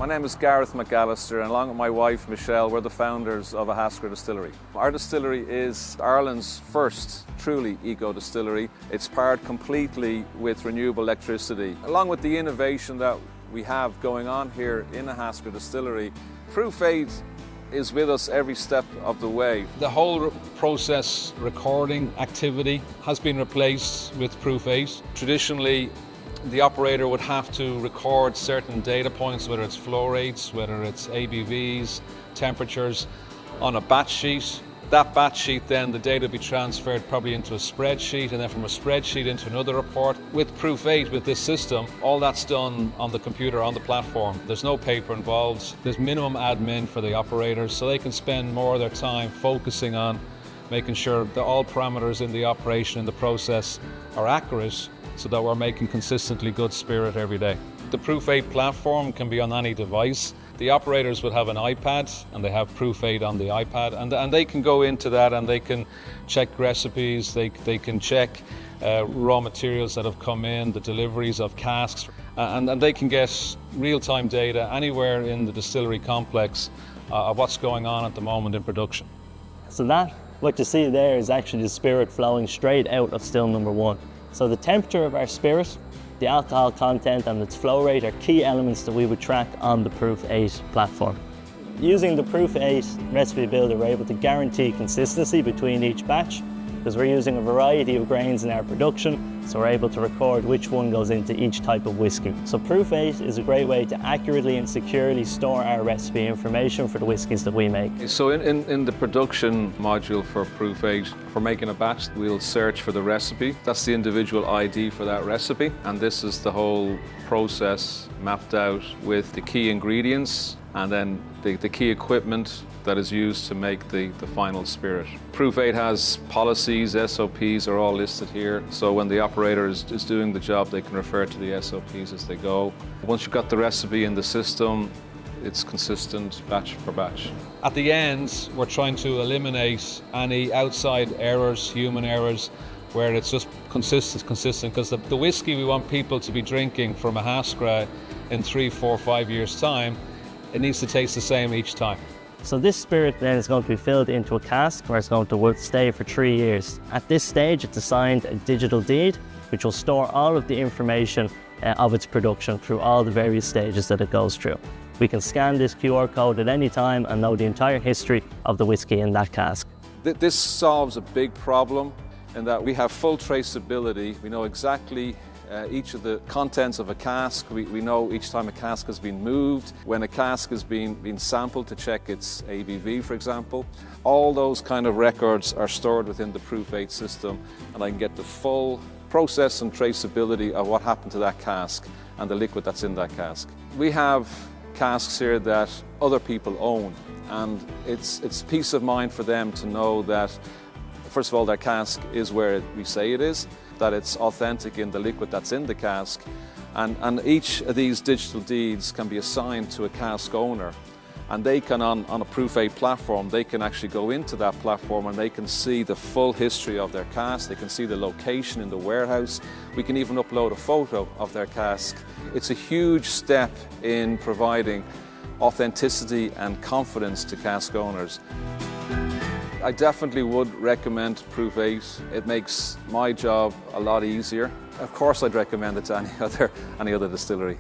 My name is Gareth McAllister, and along with my wife Michelle, we're the founders of Ahascragh Distillery. Our distillery is Ireland's first truly eco-distillery. It's powered completely with renewable electricity. Along with the innovation that we have going on here in Ahascragh Distillery, Proof 8 is with us every step of the way. The whole process recording activity has been replaced with Proof 8. Traditionally, the operator would have to record certain data points, whether it's flow rates, whether it's ABVs, temperatures, on a batch sheet. That batch sheet, then the data would be transferred probably into a spreadsheet, and then from a spreadsheet into another report. With Proof 8, with this system, all that's done on the computer, on the platform. There's no paper involved. There's minimum admin for the operators, so they can spend more of their time focusing on making sure that all parameters in the operation and the process are accurate, so that we're making consistently good spirit every day. The Proof 8 platform can be on any device. The operators would have an iPad, and they have Proof 8 on the iPad, and they can go into that and they can check recipes, they can check raw materials that have come in, the deliveries of casks, and they can get real-time data anywhere in the distillery complex of what's going on at the moment in production. So that, what you see there, is actually the spirit flowing straight out of still number 1. So the temperature of our spirit, the alcohol content and its flow rate are key elements that we would track on the Proof 8 platform. Using the Proof 8 recipe builder, we're able to guarantee consistency between each batch, because we're using a variety of grains in our production, so we're able to record which one goes into each type of whisky. So Proof 8 is a great way to accurately and securely store our recipe information for the whiskies that we make. So in the production module for Proof 8, for making a batch, we'll search for the recipe. That's the individual ID for that recipe, and this is the whole process mapped out with the key ingredients and then the key equipment that is used to make the final spirit. Proof 8 has policies, SOPs are all listed here, so when the operator is doing the job, they can refer to the SOPs as they go. Once you've got the recipe in the system, it's consistent batch for batch. At the end, we're trying to eliminate any outside errors, human errors, where it's just consistent, because the whiskey we want people to be drinking from Ahascragh in 3, 4, 5 years' time, it needs to taste the same each time. So this spirit then is going to be filled into a cask where it's going to stay for 3 years. At this stage, it's assigned a digital deed, which will store all of the information of its production through all the various stages that it goes through. We can scan this QR code at any time and know the entire history of the whiskey in that cask. This solves a big problem in that we have full traceability. We know exactly each of the contents of a cask. We know each time a cask has been moved, when a cask has been sampled to check its ABV, for example. All those kind of records are stored within the Proof 8 system, and I can get the full process and traceability of what happened to that cask and the liquid that's in that cask. We have casks here that other people own, and it's peace of mind for them to know that, first of all, their cask is where we say it is, that it's authentic in the liquid that's in the cask, and each of these digital deeds can be assigned to a cask owner, and they can, on a Proof 8 platform, they can actually go into that platform and they can see the full history of their cask, they can see the location in the warehouse, we can even upload a photo of their cask. It's a huge step in providing authenticity and confidence to cask owners. I definitely would recommend Proof 8. It makes my job a lot easier. Of course I'd recommend it to any other distillery.